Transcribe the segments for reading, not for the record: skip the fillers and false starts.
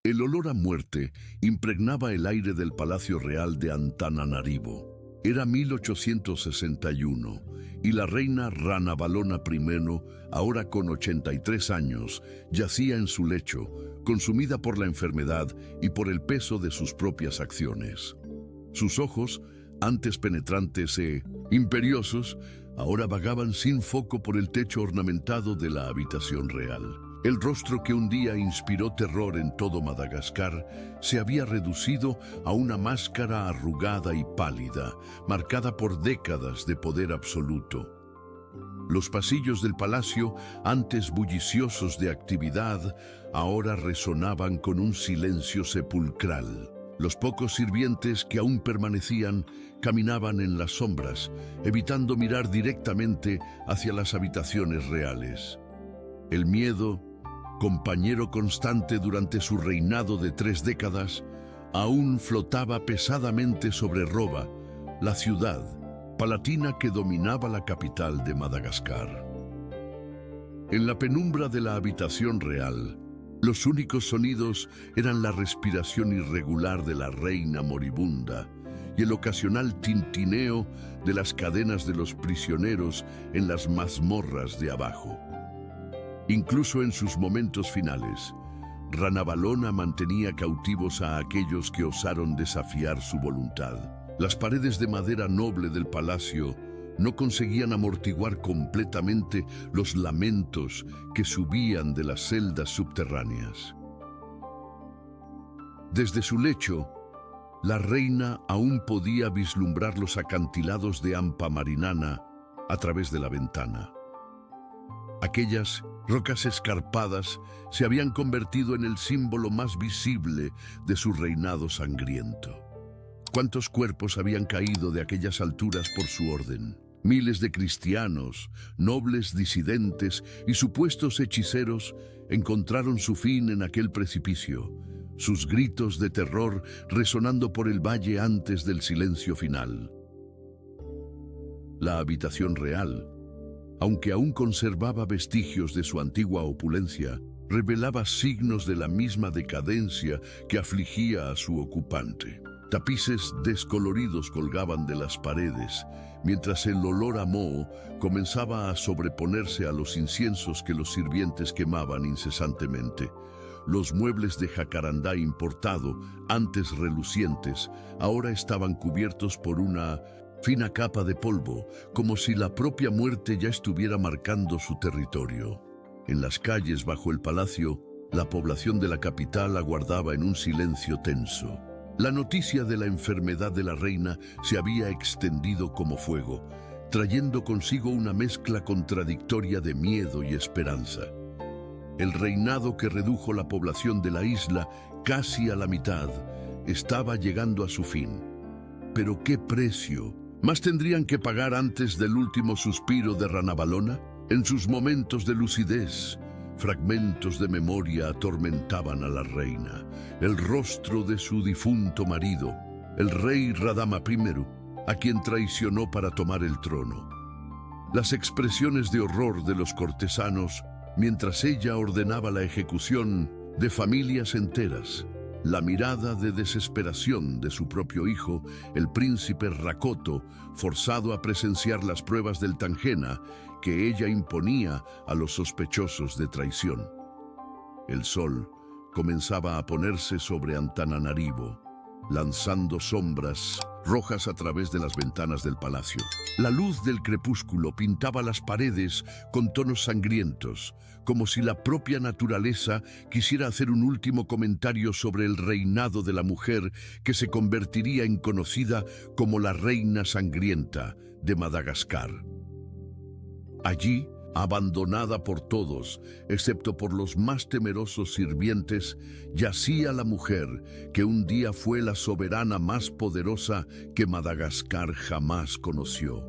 El olor a muerte impregnaba el aire del Palacio Real de Antananarivo. Era 1861 y la reina Ranavalona I, ahora con 83 años, yacía en su lecho, consumida por la enfermedad y por el peso de sus propias acciones. Sus ojos, antes penetrantes e imperiosos, ahora vagaban sin foco por el techo ornamentado de la habitación real. El rostro que un día inspiró terror en todo Madagascar se había reducido a una máscara arrugada y pálida, marcada por décadas de poder absoluto. Los pasillos del palacio, antes bulliciosos de actividad, ahora resonaban con un silencio sepulcral. Los pocos sirvientes que aún permanecían caminaban en las sombras, evitando mirar directamente hacia las habitaciones reales. El miedo, compañero constante durante su reinado de 3 décadas, aún flotaba pesadamente sobre Roba, la ciudad palatina que dominaba la capital de Madagascar. En la penumbra de la habitación real, los únicos sonidos eran la respiración irregular de la reina moribunda y el ocasional tintineo de las cadenas de los prisioneros en las mazmorras de abajo. Incluso en sus momentos finales, Ranavalona mantenía cautivos a aquellos que osaron desafiar su voluntad. Las paredes de madera noble del palacio no conseguían amortiguar completamente los lamentos que subían de las celdas subterráneas. Desde su lecho, la reina aún podía vislumbrar los acantilados de Ampamarinana a través de la ventana. Aquellas rocas escarpadas se habían convertido en el símbolo más visible de su reinado sangriento. ¿Cuántos cuerpos habían caído de aquellas alturas por su orden? Miles de cristianos, nobles disidentes y supuestos hechiceros encontraron su fin en aquel precipicio, sus gritos de terror resonando por el valle antes del silencio final. La habitación real, aunque aún conservaba vestigios de su antigua opulencia, revelaba signos de la misma decadencia que afligía a su ocupante. Tapices descoloridos colgaban de las paredes, mientras el olor a moho comenzaba a sobreponerse a los inciensos que los sirvientes quemaban incesantemente. Los muebles de jacarandá importado, antes relucientes, ahora estaban cubiertos por una fina capa de polvo, como si la propia muerte ya estuviera marcando su territorio. En las calles bajo el palacio, la población de la capital aguardaba en un silencio tenso. La noticia de la enfermedad de la reina se había extendido como fuego, trayendo consigo una mezcla contradictoria de miedo y esperanza. El reinado que redujo la población de la isla casi a la mitad estaba llegando a su fin. ¿Pero qué precio más tendrían que pagar antes del último suspiro de Ranavalona? En sus momentos de lucidez, fragmentos de memoria atormentaban a la reina. El rostro de su difunto marido, el rey Radama I, a quien traicionó para tomar el trono. Las expresiones de horror de los cortesanos mientras ella ordenaba la ejecución de familias enteras. La mirada de desesperación de su propio hijo, el príncipe Rakoto, forzado a presenciar las pruebas del Tangena que ella imponía a los sospechosos de traición. El sol comenzaba a ponerse sobre Antananarivo, lanzando sombras rojas a través de las ventanas del palacio. La luz del crepúsculo pintaba las paredes con tonos sangrientos, como si la propia naturaleza quisiera hacer un último comentario sobre el reinado de la mujer que se convertiría en conocida como la Reina Sangrienta de Madagascar. Allí, abandonada por todos, excepto por los más temerosos sirvientes, yacía la mujer que un día fue la soberana más poderosa que Madagascar jamás conoció.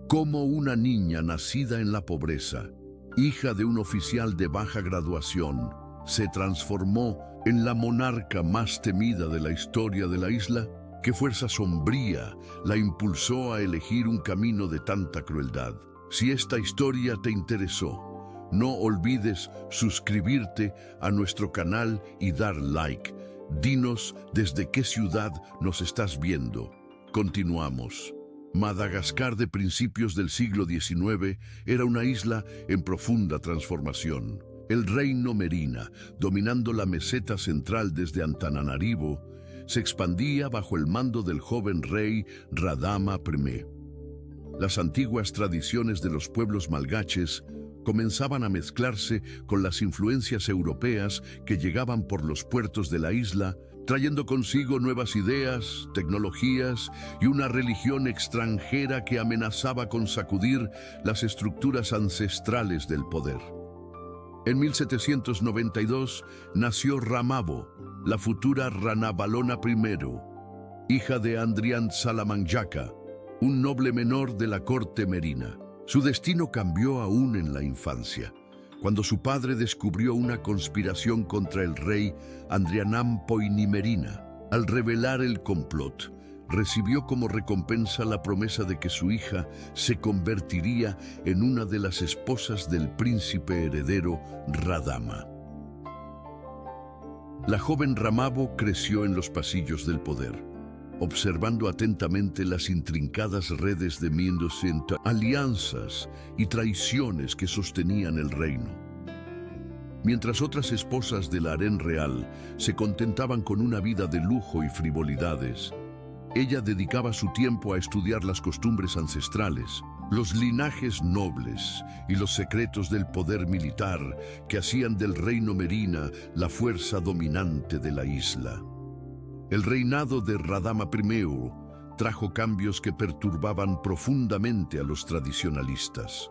Como una niña nacida en la pobreza, hija de un oficial de baja graduación, se transformó en la monarca más temida de la historia de la isla. ¿Qué fuerza sombría la impulsó a elegir un camino de tanta crueldad? Si esta historia te interesó, no olvides suscribirte a nuestro canal y dar like Dinos desde qué ciudad nos estás viendo. Continuamos. Madagascar de principios del siglo XIX era una isla en profunda transformación. El reino Merina, dominando la meseta central desde Antananarivo, se expandía bajo el mando del joven rey Radama I. Las antiguas tradiciones de los pueblos malgaches comenzaban a mezclarse con las influencias europeas que llegaban por los puertos de la isla, trayendo consigo nuevas ideas, tecnologías y una religión extranjera que amenazaba con sacudir las estructuras ancestrales del poder. En 1792 nació Ramabo, la futura Ranavalona I, hija de Andrián Salamanjaka, un noble menor de la corte merina. Su destino cambió aún en la infancia, cuando su padre descubrió una conspiración contra el rey Andrianam Poinimerina. Al revelar el complot, recibió como recompensa la promesa de que su hija se convertiría en una de las esposas del príncipe heredero Radama. La joven Ramabo creció en los pasillos del poder, observando atentamente las intrincadas redes de alianzas y traiciones que sostenían el reino. Mientras otras esposas del harén real se contentaban con una vida de lujo y frivolidades, ella dedicaba su tiempo a estudiar las costumbres ancestrales, los linajes nobles y los secretos del poder militar que hacían del reino Merina la fuerza dominante de la isla. El reinado de Radama I trajo cambios que perturbaban profundamente a los tradicionalistas.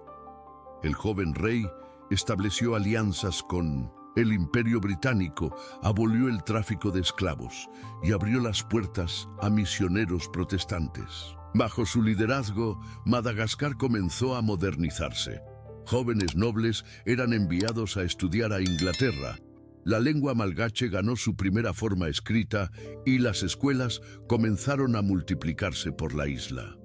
El joven rey estableció alianzas con el Imperio Británico, abolió el tráfico de esclavos y abrió las puertas a misioneros protestantes. Bajo su liderazgo, Madagascar comenzó a modernizarse. Jóvenes nobles eran enviados a estudiar a Inglaterra. La lengua malgache ganó su primera forma escrita y las escuelas comenzaron a multiplicarse por la isla.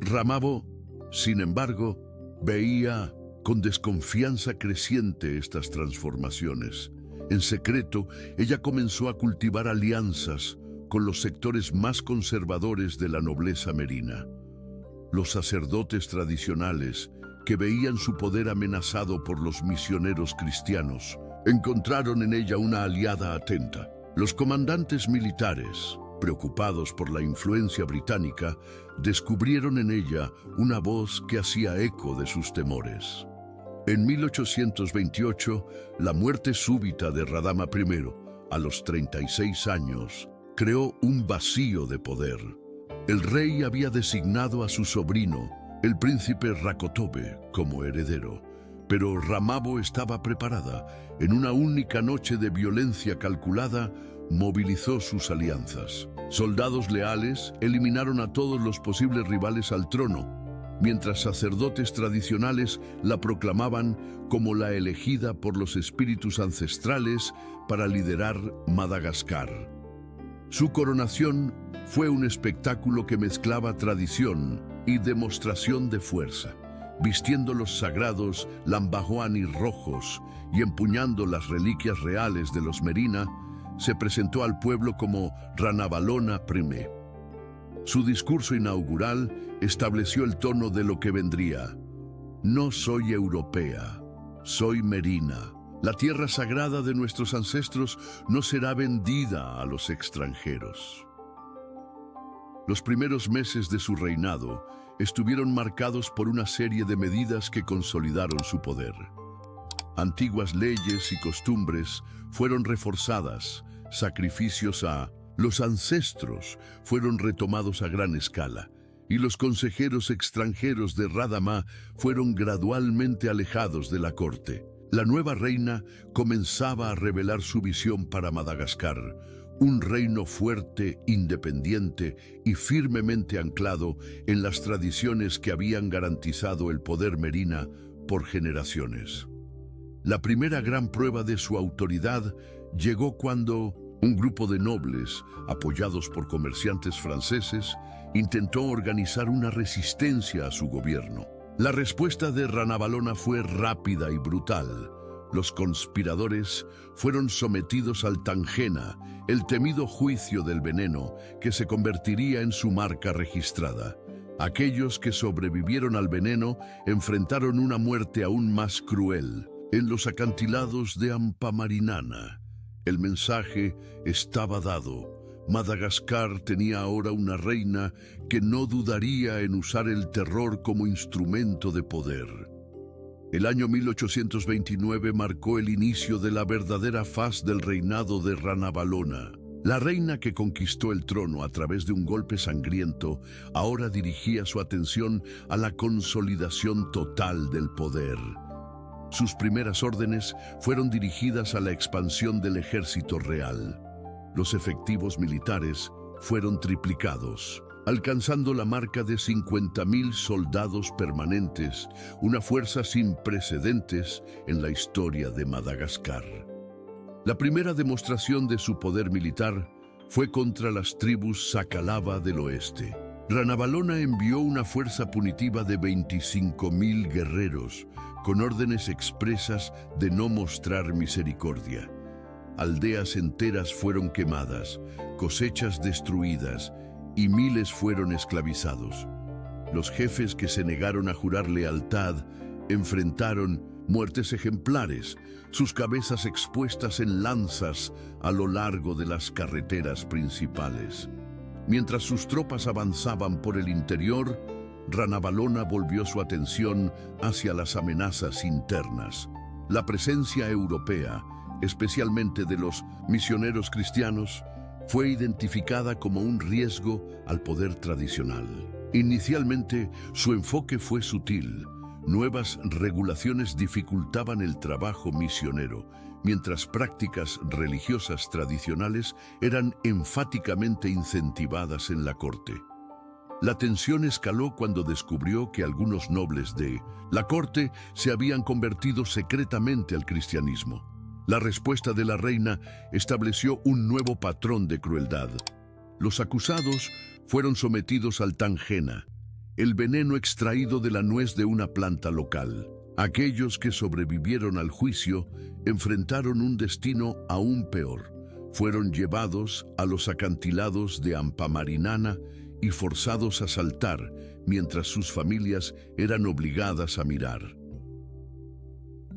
Ramabo, sin embargo, veía con desconfianza creciente estas transformaciones. En secreto, ella comenzó a cultivar alianzas con los sectores más conservadores de la nobleza merina. Los sacerdotes tradicionales, que veían su poder amenazado por los misioneros cristianos, encontraron en ella una aliada atenta. Los comandantes militares, preocupados por la influencia británica, descubrieron en ella una voz que hacía eco de sus temores. En 1828, la muerte súbita de Radama I, a los 36 años, creó un vacío de poder. El rey había designado a su sobrino, el príncipe Rakotobe, como heredero, pero Ramabo estaba preparada. En una única noche de violencia calculada, movilizó sus alianzas. Soldados leales eliminaron a todos los posibles rivales al trono, mientras sacerdotes tradicionales la proclamaban como la elegida por los espíritus ancestrales para liderar Madagascar. Su coronación fue un espectáculo que mezclaba tradición y demostración de fuerza. Vistiendo los sagrados lambahoani rojos y empuñando las reliquias reales de los Merina, se presentó al pueblo como Ranavalona I. Su discurso inaugural estableció el tono de lo que vendría. No soy europea, soy merina. La tierra sagrada de nuestros ancestros no será vendida a los extranjeros. Los primeros meses de su reinado estuvieron marcados por una serie de medidas que consolidaron su poder. Antiguas leyes y costumbres fueron reforzadas, sacrificios a los ancestros fueron retomados a gran escala, y los consejeros extranjeros de Radama fueron gradualmente alejados de la corte. La nueva reina comenzaba a revelar su visión para Madagascar, un reino fuerte, independiente y firmemente anclado en las tradiciones que habían garantizado el poder merina por generaciones. La primera gran prueba de su autoridad llegó cuando un grupo de nobles, apoyados por comerciantes franceses, intentó organizar una resistencia a su gobierno. La respuesta de Ranavalona fue rápida y brutal. Los conspiradores fueron sometidos al Tangena, el temido juicio del veneno que se convertiría en su marca registrada. Aquellos que sobrevivieron al veneno enfrentaron una muerte aún más cruel. En los acantilados de Ampamarinana, el mensaje estaba dado. Madagascar tenía ahora una reina que no dudaría en usar el terror como instrumento de poder. El año 1829 marcó el inicio de la verdadera faz del reinado de Ranavalona. La reina que conquistó el trono a través de un golpe sangriento ahora dirigía su atención a la consolidación total del poder. Sus primeras órdenes fueron dirigidas a la expansión del ejército real. Los efectivos militares fueron triplicados, alcanzando la marca de 50.000 soldados permanentes, una fuerza sin precedentes en la historia de Madagascar. La primera demostración de su poder militar fue contra las tribus Sakalava del oeste. Ranavalona envió una fuerza punitiva de 25.000 guerreros, con órdenes expresas de no mostrar misericordia. Aldeas enteras fueron quemadas, cosechas destruidas y miles fueron esclavizados. Los jefes que se negaron a jurar lealtad enfrentaron muertes ejemplares, sus cabezas expuestas en lanzas a lo largo de las carreteras principales. Mientras sus tropas avanzaban por el interior, Ranavalona volvió su atención hacia las amenazas internas. La presencia europea, especialmente de los misioneros cristianos, fue identificada como un riesgo al poder tradicional. Inicialmente, su enfoque fue sutil. Nuevas regulaciones dificultaban el trabajo misionero, mientras prácticas religiosas tradicionales eran enfáticamente incentivadas en la corte. La tensión escaló cuando descubrió que algunos nobles de la corte se habían convertido secretamente al cristianismo. La respuesta de la reina estableció un nuevo patrón de crueldad. Los acusados fueron sometidos al Tangena, el veneno extraído de la nuez de una planta local. Aquellos que sobrevivieron al juicio enfrentaron un destino aún peor. Fueron llevados a los acantilados de Ampamarinana y forzados a saltar, mientras sus familias eran obligadas a mirar.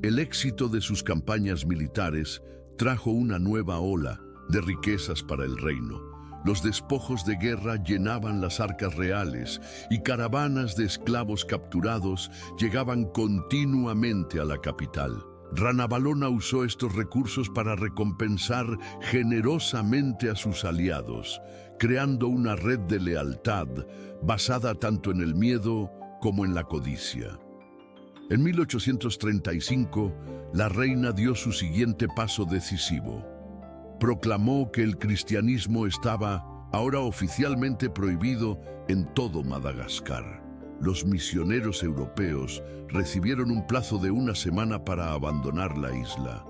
El éxito de sus campañas militares trajo una nueva ola de riquezas para el reino. Los despojos de guerra llenaban las arcas reales y caravanas de esclavos capturados llegaban continuamente a la capital. Ranavalona usó estos recursos para recompensar generosamente a sus aliados, creando una red de lealtad basada tanto en el miedo como en la codicia. En 1835, la reina dio su siguiente paso decisivo. Proclamó que el cristianismo estaba ahora oficialmente prohibido en todo Madagascar. Los misioneros europeos recibieron un plazo de una semana para abandonar la isla.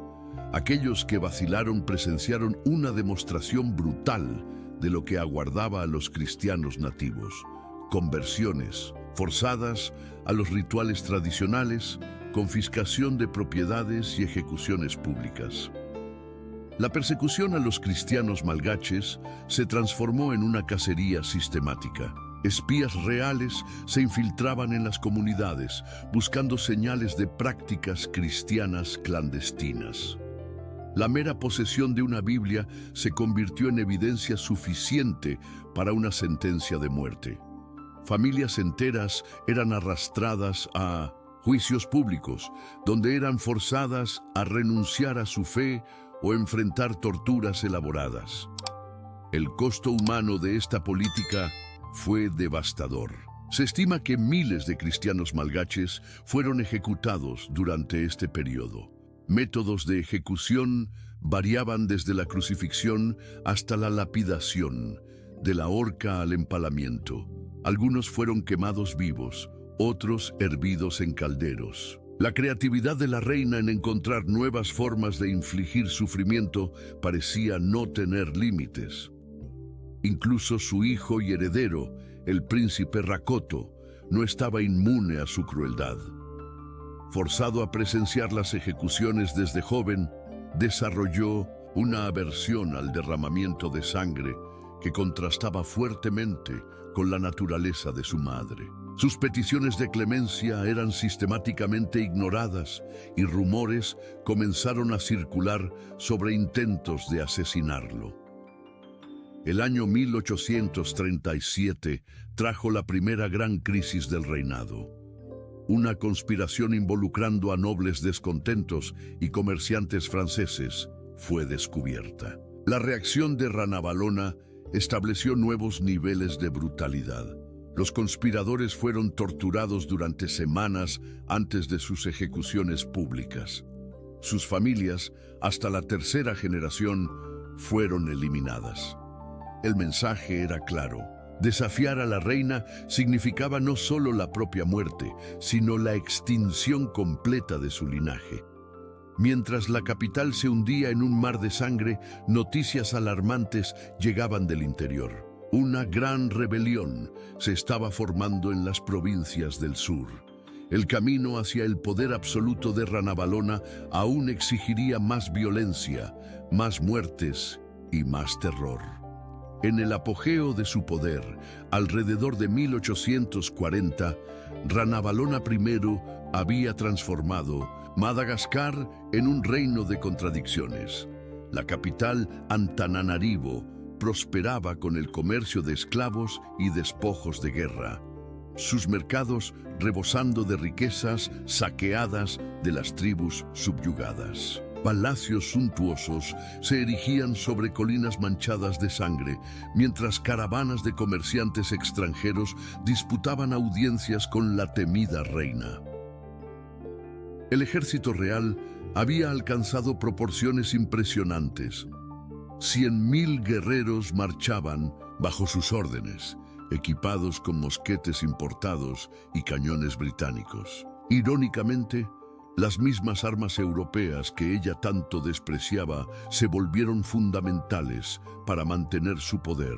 Aquellos que vacilaron presenciaron una demostración brutal de lo que aguardaba a los cristianos nativos: conversiones forzadas a los rituales tradicionales, confiscación de propiedades y ejecuciones públicas. La persecución a los cristianos malgaches se transformó en una cacería sistemática. Espías reales se infiltraban en las comunidades, buscando señales de prácticas cristianas clandestinas. La mera posesión de una Biblia se convirtió en evidencia suficiente para una sentencia de muerte. Familias enteras eran arrastradas a juicios públicos, donde eran forzadas a renunciar a su fe o enfrentar torturas elaboradas. El costo humano de esta política fue devastador. Se estima que miles de cristianos malgaches fueron ejecutados durante este periodo. Métodos de ejecución variaban desde la crucifixión hasta la lapidación, de la horca al empalamiento. Algunos fueron quemados vivos, otros hervidos en calderos. La creatividad de la reina en encontrar nuevas formas de infligir sufrimiento parecía no tener límites. Incluso su hijo y heredero, el príncipe Rakoto, no estaba inmune a su crueldad. Forzado a presenciar las ejecuciones desde joven, desarrolló una aversión al derramamiento de sangre que contrastaba fuertemente con la naturaleza de su madre. Sus peticiones de clemencia eran sistemáticamente ignoradas y rumores comenzaron a circular sobre intentos de asesinarlo. El año 1837 trajo la primera gran crisis del reinado. Una conspiración involucrando a nobles descontentos y comerciantes franceses fue descubierta. La reacción de Ranavalona estableció nuevos niveles de brutalidad. Los conspiradores fueron torturados durante semanas antes de sus ejecuciones públicas. Sus familias, hasta la tercera generación, fueron eliminadas. El mensaje era claro. Desafiar a la reina significaba no solo la propia muerte, sino la extinción completa de su linaje. Mientras la capital se hundía en un mar de sangre, noticias alarmantes llegaban del interior. Una gran rebelión se estaba formando en las provincias del sur. El camino hacia el poder absoluto de Ranavalona aún exigiría más violencia, más muertes y más terror. En el apogeo de su poder, alrededor de 1840, Ranavalona I había transformado Madagascar en un reino de contradicciones. La capital, Antananarivo, prosperaba con el comercio de esclavos y despojos de guerra, sus mercados rebosando de riquezas saqueadas de las tribus subyugadas. Palacios suntuosos se erigían sobre colinas manchadas de sangre, mientras caravanas de comerciantes extranjeros disputaban audiencias con la temida reina. El ejército real había alcanzado proporciones impresionantes. 100.000 guerreros marchaban bajo sus órdenes, equipados con mosquetes importados y cañones británicos. Irónicamente, las mismas armas europeas que ella tanto despreciaba se volvieron fundamentales para mantener su poder.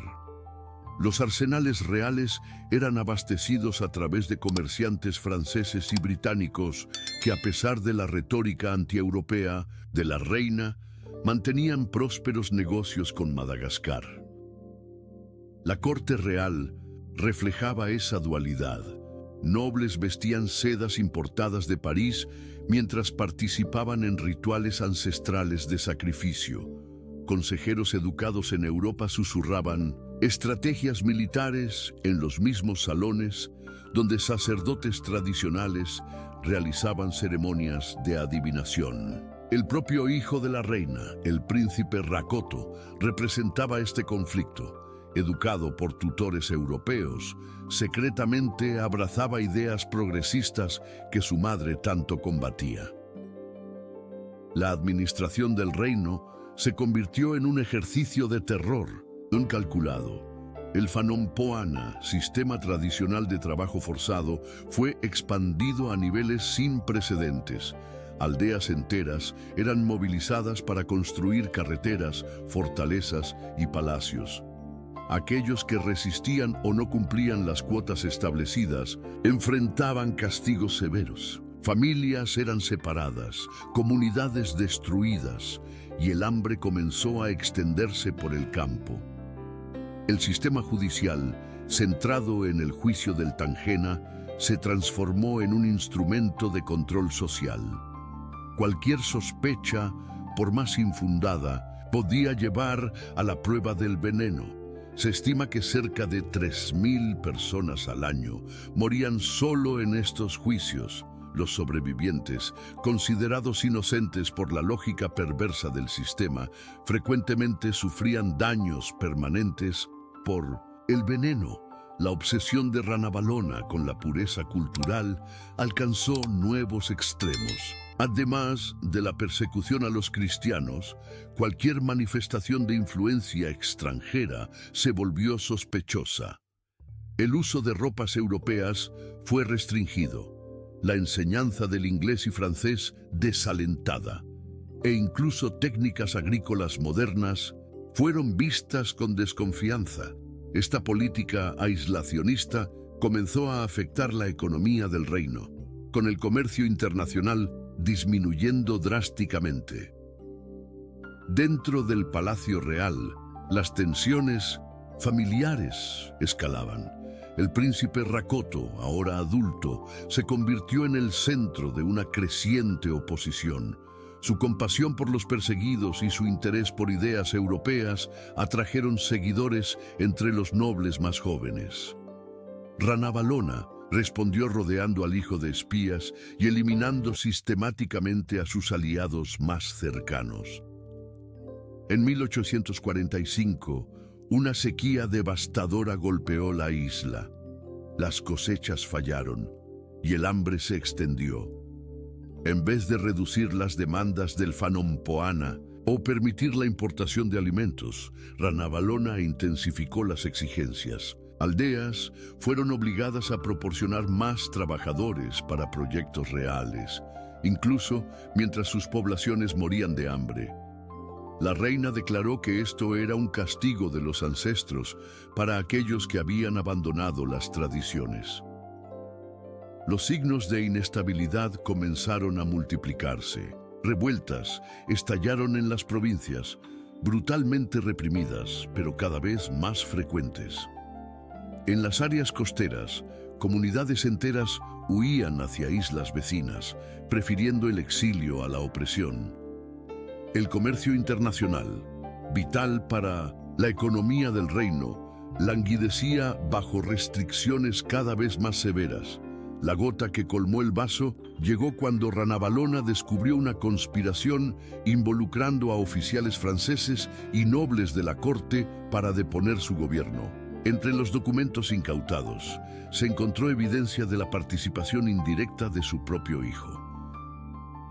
Los arsenales reales eran abastecidos a través de comerciantes franceses y británicos que, a pesar de la retórica antieuropea de la reina, mantenían prósperos negocios con Madagascar. La corte real reflejaba esa dualidad. Nobles vestían sedas importadas de París mientras participaban en rituales ancestrales de sacrificio. Consejeros educados en Europa susurraban estrategias militares en los mismos salones donde sacerdotes tradicionales realizaban ceremonias de adivinación. El propio hijo de la reina, el príncipe Rakoto, representaba este conflicto. Educado por tutores europeos, secretamente abrazaba ideas progresistas que su madre tanto combatía. La administración del reino se convirtió en un ejercicio de terror, calculado. El Fanon-Poana, sistema tradicional de trabajo forzado, fue expandido a niveles sin precedentes. Aldeas enteras eran movilizadas para construir carreteras, fortalezas y palacios. Aquellos que resistían o no cumplían las cuotas establecidas enfrentaban castigos severos. Familias eran separadas, comunidades destruidas, y el hambre comenzó a extenderse por el campo. El sistema judicial, centrado en el juicio del Tangena, se transformó en un instrumento de control social. Cualquier sospecha, por más infundada, podía llevar a la prueba del veneno. Se estima que cerca de 3.000 personas al año morían solo en estos juicios. Los sobrevivientes, considerados inocentes por la lógica perversa del sistema, frecuentemente sufrían daños permanentes por el veneno. La obsesión de Ranavalona con la pureza cultural alcanzó nuevos extremos. Además de la persecución a los cristianos, cualquier manifestación de influencia extranjera se volvió sospechosa. El uso de ropas europeas fue restringido, la enseñanza del inglés y francés desalentada, e incluso técnicas agrícolas modernas fueron vistas con desconfianza. Esta política aislacionista comenzó a afectar la economía del reino. con el comercio internacional disminuyendo drásticamente. Dentro del Palacio Real, las tensiones familiares escalaban. El príncipe Rakoto, ahora adulto, se convirtió en el centro de una creciente oposición. Su compasión por los perseguidos y su interés por ideas europeas atrajeron seguidores entre los nobles más jóvenes. Ranavalona respondió rodeando al hijo de espías y eliminando sistemáticamente a sus aliados más cercanos. En 1845, una sequía devastadora golpeó la isla. Las cosechas fallaron y el hambre se extendió. En vez de reducir las demandas del Fanompoana o permitir la importación de alimentos, Ranavalona intensificó las exigencias. Aldeas fueron obligadas a proporcionar más trabajadores para proyectos reales, incluso mientras sus poblaciones morían de hambre. La reina declaró que esto era un castigo de los ancestros para aquellos que habían abandonado las tradiciones. Los signos de inestabilidad comenzaron a multiplicarse. Revueltas estallaron en las provincias, brutalmente reprimidas, pero cada vez más frecuentes. En las áreas costeras, comunidades enteras huían hacia islas vecinas, prefiriendo el exilio a la opresión. El comercio internacional, vital para la economía del reino, languidecía bajo restricciones cada vez más severas. La gota que colmó el vaso llegó cuando Ranavalona descubrió una conspiración involucrando a oficiales franceses y nobles de la corte para deponer su gobierno. Entre los documentos incautados, se encontró evidencia de la participación indirecta de su propio hijo.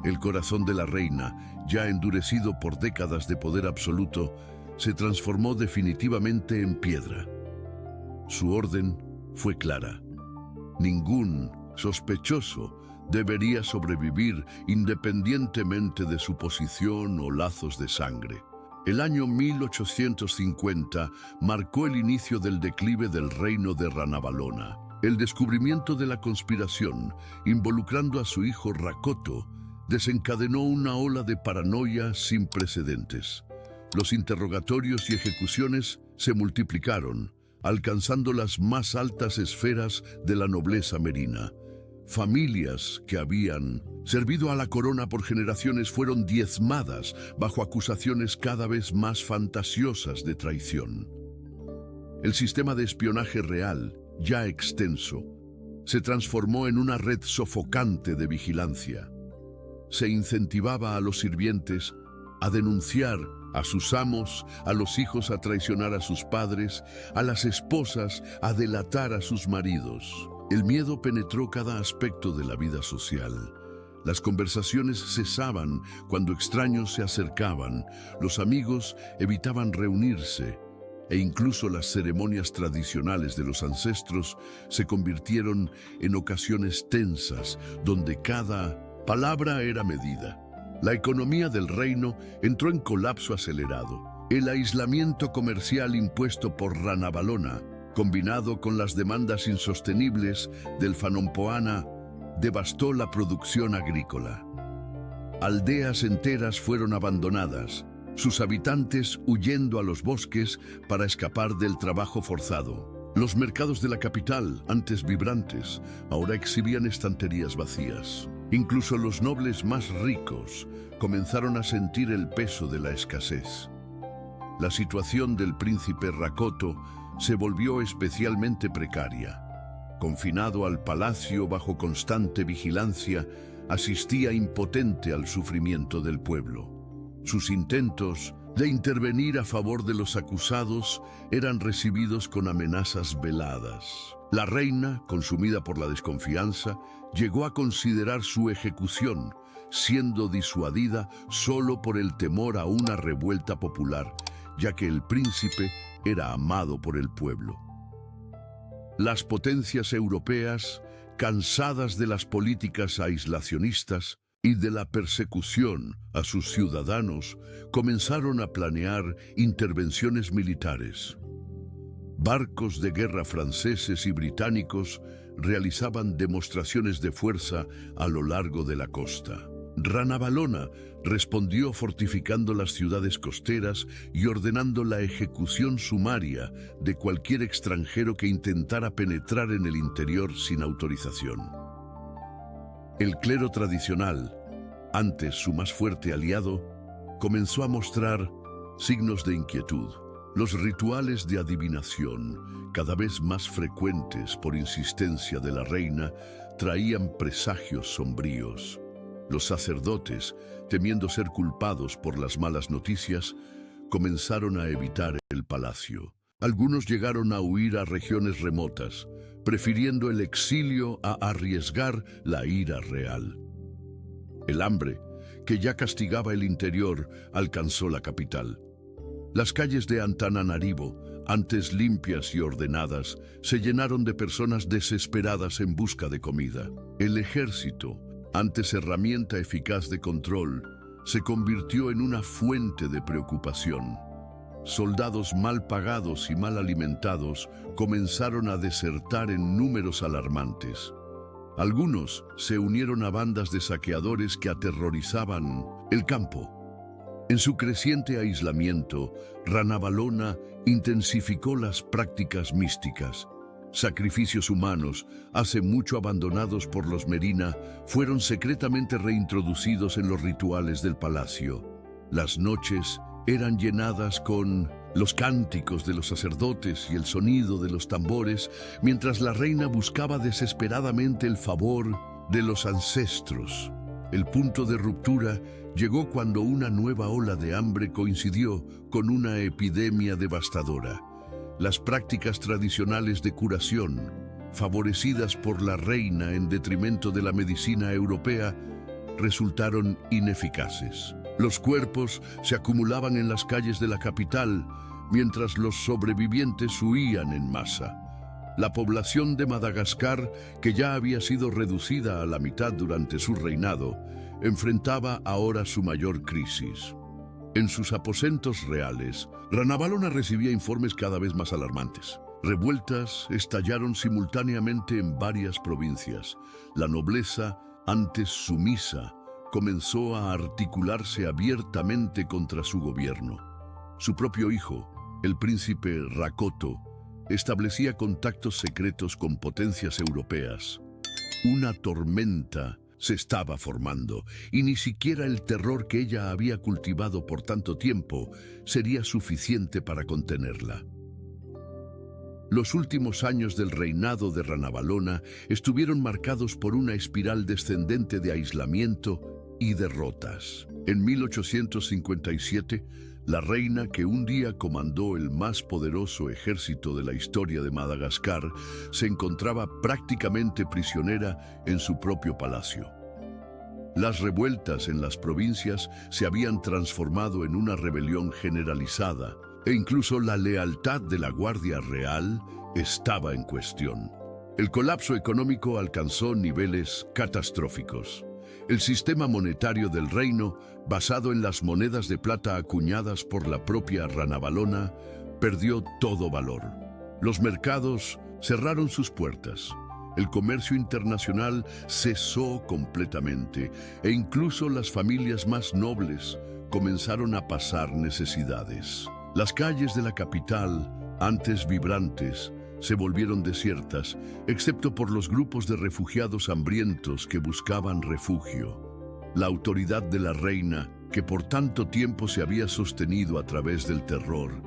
El corazón de la reina, ya endurecido por décadas de poder absoluto, se transformó definitivamente en piedra. Su orden fue clara. Ningún sospechoso debería sobrevivir independientemente de su posición o lazos de sangre. El año 1850 marcó el inicio del declive del reino de Ranavalona. El descubrimiento de la conspiración, involucrando a su hijo Rakoto, desencadenó una ola de paranoia sin precedentes. Los interrogatorios y ejecuciones se multiplicaron, alcanzando las más altas esferas de la nobleza merina. Familias que habían servido a la corona por generaciones fueron diezmadas bajo acusaciones cada vez más fantasiosas de traición. El sistema de espionaje real, ya extenso, se transformó en una red sofocante de vigilancia. Se incentivaba a los sirvientes a denunciar a sus amos, a los hijos a traicionar a sus padres, a las esposas a delatar a sus maridos. El miedo penetró cada aspecto de la vida social. Las conversaciones cesaban cuando extraños se acercaban, los amigos evitaban reunirse, e incluso las ceremonias tradicionales de los ancestros se convirtieron en ocasiones tensas, donde cada palabra era medida. La economía del reino entró en colapso acelerado. El aislamiento comercial impuesto por Ranavalona, combinado con las demandas insostenibles del Fanompoana, devastó la producción agrícola. Aldeas enteras fueron abandonadas, sus habitantes huyendo a los bosques para escapar del trabajo forzado. Los mercados de la capital, antes vibrantes, ahora exhibían estanterías vacías. Incluso los nobles más ricos comenzaron a sentir el peso de la escasez. La situación del príncipe Rakoto se volvió especialmente precaria. Confinado al palacio bajo constante vigilancia, asistía impotente al sufrimiento del pueblo. Sus intentos de intervenir a favor de los acusados eran recibidos con amenazas veladas. La reina, consumida por la desconfianza, llegó a considerar su ejecución, siendo disuadida solo por el temor a una revuelta popular, ya que el príncipe era amado por el pueblo. Las potencias europeas, cansadas de las políticas aislacionistas y de la persecución a sus ciudadanos, comenzaron a planear intervenciones militares. Barcos de guerra franceses y británicos realizaban demostraciones de fuerza a lo largo de la costa. Ranavalona respondió fortificando las ciudades costeras y ordenando la ejecución sumaria de cualquier extranjero que intentara penetrar en el interior sin autorización. El clero tradicional, antes su más fuerte aliado, comenzó a mostrar signos de inquietud. Los rituales de adivinación, cada vez más frecuentes por insistencia de la reina, traían presagios sombríos. Los sacerdotes, temiendo ser culpados por las malas noticias, comenzaron a evitar el palacio. Algunos llegaron a huir a regiones remotas, prefiriendo el exilio a arriesgar la ira real. El hambre, que ya castigaba el interior, alcanzó la capital. Las calles de Antananarivo, antes limpias y ordenadas, se llenaron de personas desesperadas en busca de comida. El ejército, antes herramienta eficaz de control, se convirtió en una fuente de preocupación. Soldados mal pagados y mal alimentados comenzaron a desertar en números alarmantes. Algunos se unieron a bandas de saqueadores que aterrorizaban el campo. En su creciente aislamiento, Ranavalona intensificó las prácticas místicas. Sacrificios humanos, hace mucho abandonados por los Merina, fueron secretamente reintroducidos en los rituales del palacio. Las noches eran llenadas con los cánticos de los sacerdotes y el sonido de los tambores, mientras la reina buscaba desesperadamente el favor de los ancestros. El punto de ruptura llegó cuando una nueva ola de hambre coincidió con una epidemia devastadora. Las prácticas tradicionales de curación, favorecidas por la reina en detrimento de la medicina europea, resultaron ineficaces. Los cuerpos se acumulaban en las calles de la capital, mientras los sobrevivientes huían en masa. La población de Madagascar, que ya había sido reducida a la mitad durante su reinado, enfrentaba ahora su mayor crisis. En sus aposentos reales, Ranavalona recibía informes cada vez más alarmantes. Revueltas estallaron simultáneamente en varias provincias. La nobleza, antes sumisa, comenzó a articularse abiertamente contra su gobierno. Su propio hijo, el príncipe Rakoto, establecía contactos secretos con potencias europeas. Una tormenta se estaba formando, y ni siquiera el terror que ella había cultivado por tanto tiempo sería suficiente para contenerla. Los últimos años del reinado de Ranavalona estuvieron marcados por una espiral descendente de aislamiento y derrotas. En 1857, la reina, que un día comandó el más poderoso ejército de la historia de Madagascar, se encontraba prácticamente prisionera en su propio palacio. Las revueltas en las provincias se habían transformado en una rebelión generalizada, e incluso la lealtad de la Guardia Real estaba en cuestión. El colapso económico alcanzó niveles catastróficos. El sistema monetario del reino, basado en las monedas de plata acuñadas por la propia Ranavalona, perdió todo valor. Los mercados cerraron sus puertas. El comercio internacional cesó completamente, e incluso las familias más nobles comenzaron a pasar necesidades. Las calles de la capital, antes vibrantes, se volvieron desiertas, excepto por los grupos de refugiados hambrientos que buscaban refugio. La autoridad de la reina, que por tanto tiempo se había sostenido a través del terror,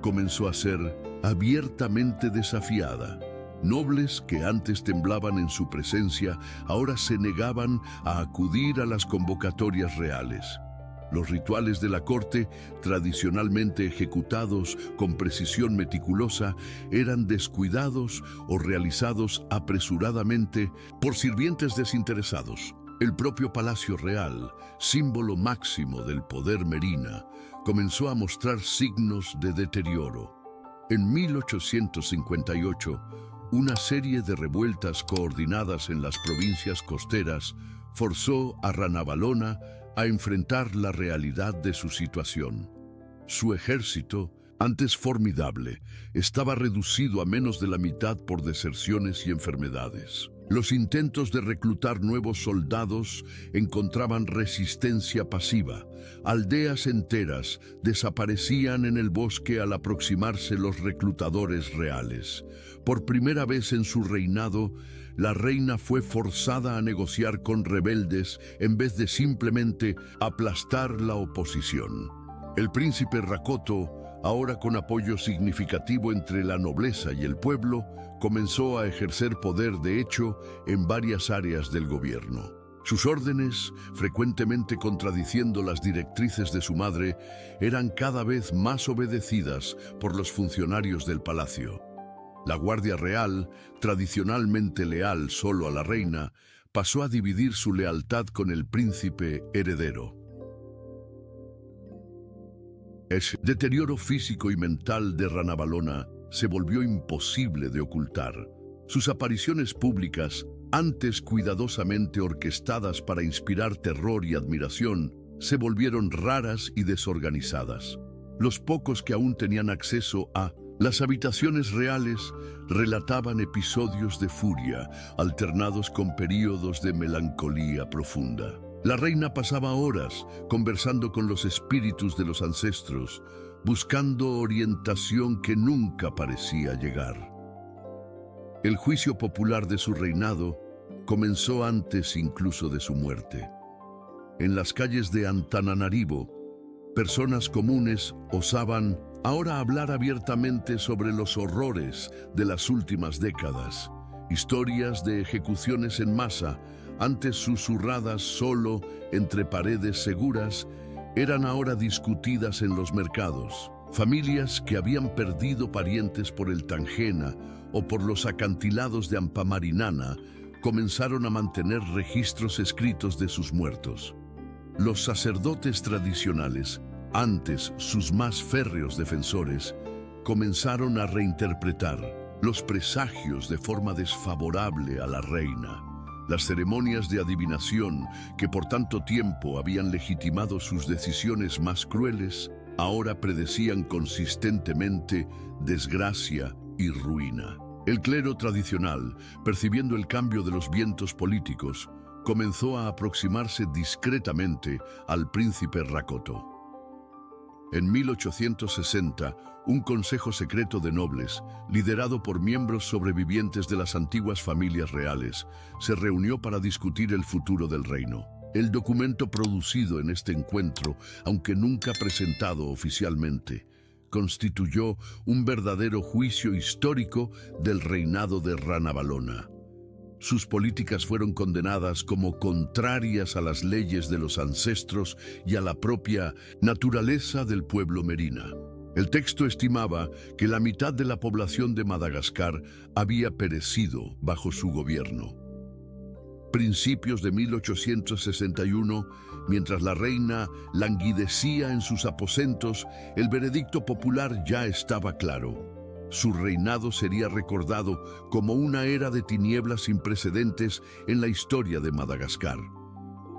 comenzó a ser abiertamente desafiada. Nobles que antes temblaban en su presencia, ahora se negaban a acudir a las convocatorias reales. Los rituales de la corte, tradicionalmente ejecutados con precisión meticulosa, eran descuidados o realizados apresuradamente por sirvientes desinteresados. El propio Palacio Real, símbolo máximo del poder merina, comenzó a mostrar signos de deterioro. En 1858, una serie de revueltas coordinadas en las provincias costeras forzó a Ranavalona a enfrentar la realidad de su situación. Su ejército, Antes formidable, estaba reducido a menos de la mitad por deserciones y enfermedades. Los intentos de reclutar nuevos soldados encontraban resistencia pasiva. Aldeas enteras desaparecían en el bosque al aproximarse los reclutadores reales. Por primera vez en su reinado, la reina fue forzada a negociar con rebeldes en vez de simplemente aplastar la oposición. El príncipe Rakoto, ahora con apoyo significativo entre la nobleza y el pueblo, comenzó a ejercer poder de hecho en varias áreas del gobierno. Sus órdenes, frecuentemente contradiciendo las directrices de su madre, eran cada vez más obedecidas por los funcionarios del palacio. La Guardia Real, tradicionalmente leal solo a la reina, pasó a dividir su lealtad con el príncipe heredero. El deterioro físico y mental de Ranavalona se volvió imposible de ocultar. Sus apariciones públicas, antes cuidadosamente orquestadas para inspirar terror y admiración, se volvieron raras y desorganizadas. Los pocos que aún tenían acceso a las habitaciones reales relataban episodios de furia, alternados con períodos de melancolía profunda. La reina pasaba horas conversando con los espíritus de los ancestros, buscando orientación que nunca parecía llegar. El juicio popular de su reinado comenzó antes incluso de su muerte. En las calles de Antananarivo, personas comunes osaban ahora hablar abiertamente sobre los horrores de las últimas décadas. Historias de ejecuciones en masa, antes susurradas solo entre paredes seguras, eran ahora discutidas en los mercados. Familias que habían perdido parientes por el Tangena o por los acantilados de Ampamarinana comenzaron a mantener registros escritos de sus muertos. Los sacerdotes tradicionales, antes sus más férreos defensores, comenzaron a reinterpretar los presagios de forma desfavorable a la reina. Las ceremonias de adivinación, que por tanto tiempo habían legitimado sus decisiones más crueles, ahora predecían consistentemente desgracia y ruina. El clero tradicional, percibiendo el cambio de los vientos políticos, comenzó a aproximarse discretamente al príncipe Rakoto. En 1860, un consejo secreto de nobles, liderado por miembros sobrevivientes de las antiguas familias reales, se reunió para discutir el futuro del reino. El documento producido en este encuentro, aunque nunca presentado oficialmente, constituyó un verdadero juicio histórico del reinado de Ranavalona. Sus políticas fueron condenadas como contrarias a las leyes de los ancestros y a la propia naturaleza del pueblo merina. El texto estimaba que la mitad de la población de Madagascar había perecido bajo su gobierno. Principios de 1861, mientras la reina languidecía en sus aposentos, el veredicto popular ya estaba claro. Su reinado sería recordado como una era de tinieblas sin precedentes en la historia de Madagascar.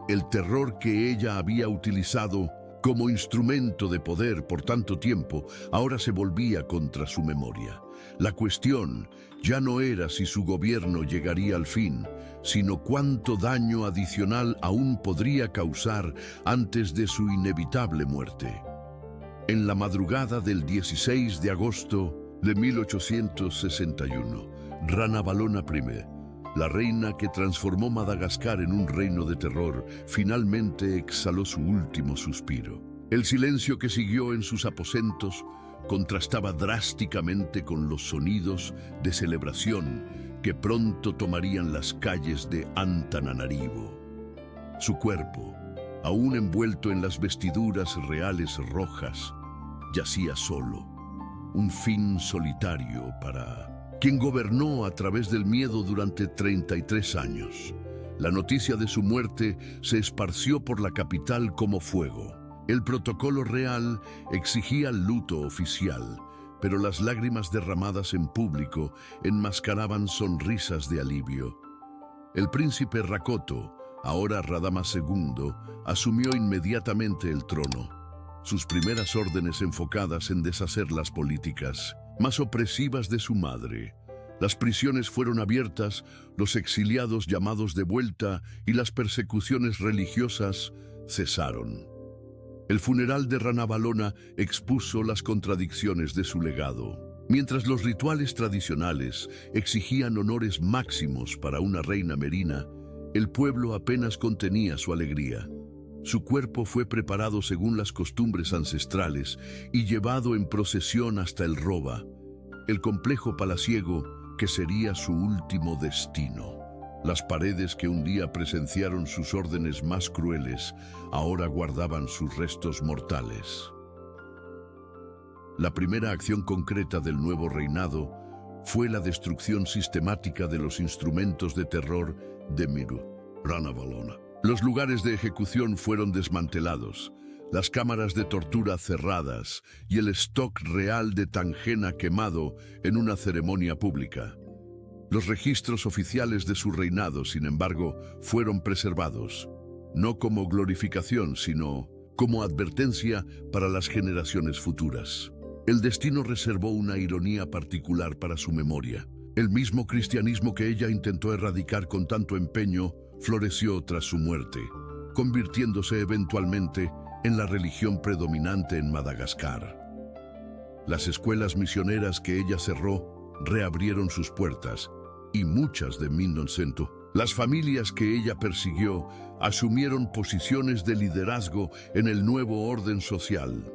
El terror que ella había utilizado como instrumento de poder por tanto tiempo ahora se volvía contra su memoria. La cuestión ya no era si su gobierno llegaría al fin, sino cuánto daño adicional aún podría causar antes de su inevitable muerte. En la madrugada del 16 de agosto de 1861, Ranavalona I, la reina que transformó Madagascar en un reino de terror, finalmente exhaló su último suspiro. El silencio que siguió en sus aposentos contrastaba drásticamente con los sonidos de celebración que pronto tomarían las calles de Antananarivo. Su cuerpo, aún envuelto en las vestiduras reales rojas, yacía solo, un fin solitario para quien gobernó a través del miedo durante 33 años. La noticia de su muerte se esparció por la capital como fuego. El protocolo real exigía luto oficial, pero las lágrimas derramadas en público enmascaraban sonrisas de alivio. El príncipe Rakoto, ahora Radama II, asumió inmediatamente el trono. sus primeras órdenes enfocadas en deshacer las políticas más opresivas de su madre. Las prisiones fueron abiertas, los exiliados llamados de vuelta y las persecuciones religiosas cesaron. El funeral de Ranavalona expuso las contradicciones de su legado. Mientras los rituales tradicionales exigían honores máximos para una reina merina, el pueblo apenas contenía su alegría. Su cuerpo fue preparado según las costumbres ancestrales y llevado en procesión hasta el Roba, el complejo palaciego que sería su último destino. Las paredes que un día presenciaron sus órdenes más crueles, ahora guardaban sus restos mortales. La primera acción concreta del nuevo reinado fue la destrucción sistemática de los instrumentos de terror de Miru, Ranavalona. Los lugares de ejecución fueron desmantelados, las cámaras de tortura cerradas y el stock real de tangena quemado en una ceremonia pública. Los registros oficiales de su reinado, sin embargo, fueron preservados, no como glorificación, sino como advertencia para las generaciones futuras. El destino reservó una ironía particular para su memoria. El mismo cristianismo que ella intentó erradicar con tanto empeño floreció tras su muerte, convirtiéndose eventualmente en la religión predominante en Madagascar. Las escuelas misioneras que ella cerró reabrieron sus puertas, y muchas de 1900. Las familias que ella persiguió asumieron posiciones de liderazgo en el nuevo orden social.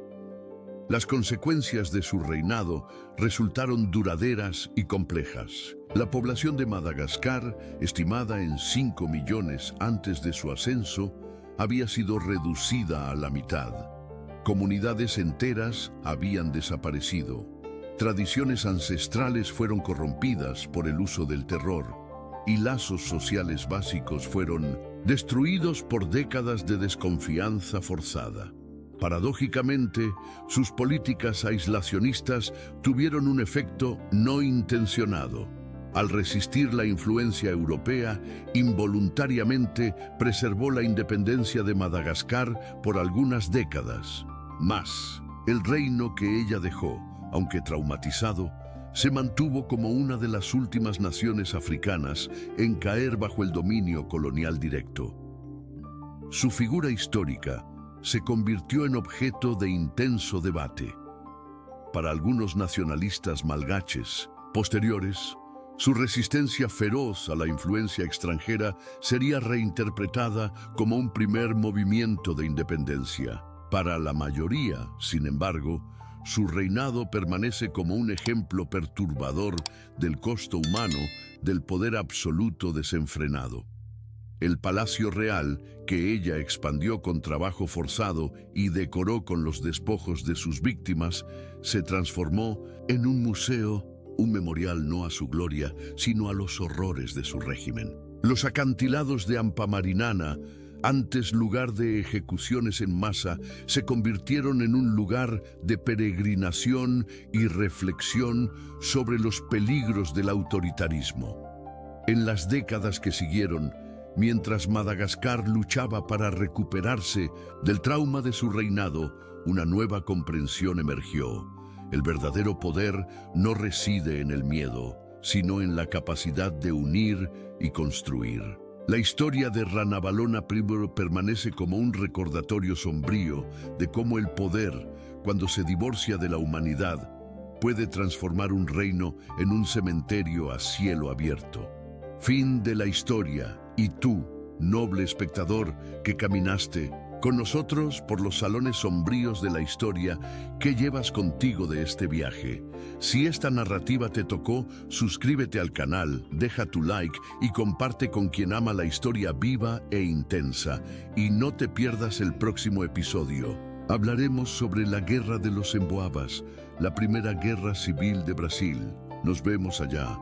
Las consecuencias de su reinado resultaron duraderas y complejas. La población de Madagascar, estimada en 5 millones antes de su ascenso, había sido reducida a la mitad. Comunidades enteras habían desaparecido. Tradiciones ancestrales fueron corrompidas por el uso del terror, y lazos sociales básicos fueron destruidos por décadas de desconfianza forzada. Paradójicamente, sus políticas aislacionistas tuvieron un efecto no intencionado. Al resistir la influencia europea, involuntariamente preservó la independencia de Madagascar por algunas décadas. Mas, el reino que ella dejó, aunque traumatizado, se mantuvo como una de las últimas naciones africanas en caer bajo el dominio colonial directo. Su figura histórica se convirtió en objeto de intenso debate. Para algunos nacionalistas malgaches posteriores, su resistencia feroz a la influencia extranjera sería reinterpretada como un primer movimiento de independencia. Para la mayoría, sin embargo, su reinado permanece como un ejemplo perturbador del costo humano del poder absoluto desenfrenado. El Palacio Real, que ella expandió con trabajo forzado y decoró con los despojos de sus víctimas, se transformó en un museo, un memorial no a su gloria, sino a los horrores de su régimen. Los acantilados de Ampamarinana, antes lugar de ejecuciones en masa, se convirtieron en un lugar de peregrinación y reflexión sobre los peligros del autoritarismo. En las décadas que siguieron, mientras Madagascar luchaba para recuperarse del trauma de su reinado, una nueva comprensión emergió. El verdadero poder no reside en el miedo, sino en la capacidad de unir y construir. La historia de Ranavalona primero permanece como un recordatorio sombrío de cómo el poder, cuando se divorcia de la humanidad, puede transformar un reino en un cementerio a cielo abierto. Fin de la historia, y tú, noble espectador que caminaste con nosotros por los salones sombríos de la historia, ¿qué llevas contigo de este viaje? Si esta narrativa te tocó, suscríbete al canal, deja tu like y comparte con quien ama la historia viva e intensa. Y no te pierdas el próximo episodio. Hablaremos sobre la Guerra de los Emboabas, la primera guerra civil de Brasil. Nos vemos allá.